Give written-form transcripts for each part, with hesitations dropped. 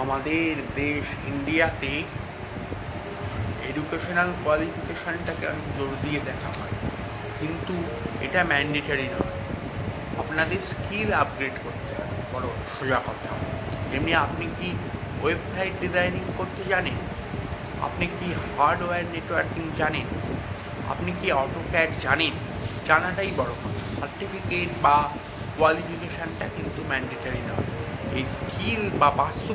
আমাদের দেশ ইন্ডিয়াতে এডুকেশনাল কোয়ালিফিকেশানটাকে অনেক জোর দিয়ে দেখা হয়, কিন্তু এটা ম্যান্ডেটারি নয়। আপনাদের স্কিল আপগ্রেড করতে হবে, বড় সোজা কথা। এমনি আপনি কি ওয়েবসাইট ডিজাইনিং করতে জানেন? আপনি কি হার্ডওয়্যার নেটওয়ার্কিং জানেন? আপনি কি অটোক্যাড জানেন? জানাটাই বড় কথা। সার্টিফিকেট বা কোয়ালিফিকেশানটা কিন্তু ম্যান্ডেটারি নয়। এই স্কিল বা বাস্তু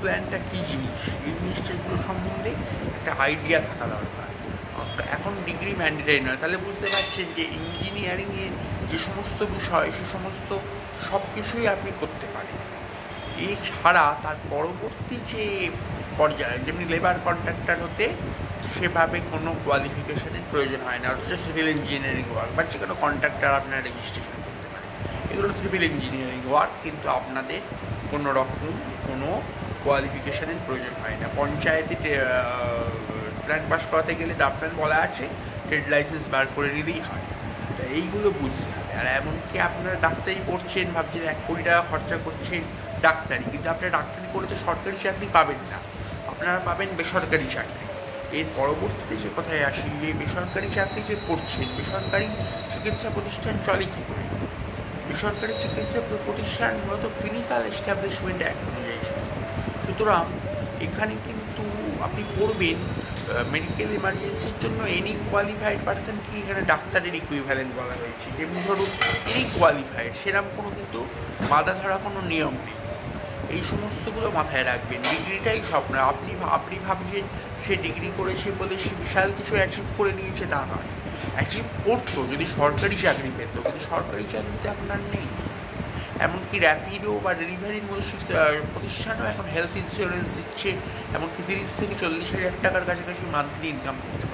প্ল্যানটা কী জিনিস, এই জিনিসটাগুলো সম্বন্ধে একটা আইডিয়া থাকা দরকার। এখন ডিগ্রি ম্যান্ডেটারি নয়, তাহলে বুঝতে পারছেন যে ইঞ্জিনিয়ারিংয়ের যে সমস্ত বিষয় সে সমস্ত সব কিছুই আপনি করতে পারেন। এছাড়া তার পরবর্তী যে পর্যায়ে, যেমনি লেবার কন্ট্রাক্টর হতে সেভাবে কোনো কোয়ালিফিকেশানের প্রয়োজন হয় না, অথচ সিভিল ইঞ্জিনিয়ারিং ওয়ার্ক বা যে কোনো কন্ট্রাক্টর আপনার রেজিস্ট্রেশন করতে পারে। এগুলো সিভিল ইঞ্জিনিয়ারিং ওয়ার্ক, কিন্তু আপনাদের কোনো রকম কোনো কোয়ালিফিকেশানের প্রয়োজন হয় না। পঞ্চায়েতে প্ল্যান পাস করাতে গেলে আপনার বলা আছে ট্রেড লাইসেন্স বার করে নিলেই হয়। তা এইগুলো বুঝতে হবে। আর এমনকি আপনারা ডাক্তারি পড়ছেন, ভাবছেন 1 কোটি টাকা খরচা করছেন ডাক্তারি, কিন্তু আপনারা ডাক্তারি করে তো সরকারি চাকরি পাবেন না, আপনারা পাবেন বেসরকারি চাকরি। এর পরবর্তীতে যে কথায় আসি, যে বেসরকারি চাকরি যে করছেন, বেসরকারি চিকিৎসা প্রতিষ্ঠান চলে কী করে? বেসরকারি চিকিৎসা প্রতিষ্ঠান মূলত ক্লিনিক্যাল এস্টাবলিশমেন্ট অ্যাক্ট অনুযায়ী চলে। সুতরাং এখানে কিন্তু আপনি পড়বেন মেডিকেল এমার্জেন্সির জন্য এনি কোয়ালিফাইড পার্সন, কি এখানে ডাক্তারের ইকুইভ্যালেন্ট বলা হয়েছে। যেমনি ধরুন এনি কোয়ালিফাইড, সেরকম কোনো কিন্তু বাধা ধরা কোনো নিয়ম নেই। এই সমস্তগুলো মাথায় রাখবেন। ডিগ্রিটাই সব না। আপনি ভাবছেন সে ডিগ্রি করেছে বলে সে বিশাল কিছু অ্যাচিভ করে নিয়েছে, তা নয়। অ্যাচিভ করতো যদি সরকারি চাকরি পেত, কিন্তু সরকারি চাকরিতে আপনার নেই। এমনকি র্যাপিডো বা ডেলিভারির মতো প্রতিষ্ঠানও এখন হেলথ ইন্স্যুরেন্স দিচ্ছে, এমনকি 30 থেকে 40 হাজার টাকার কাছাকাছি মান্থলি ইনকাম করতে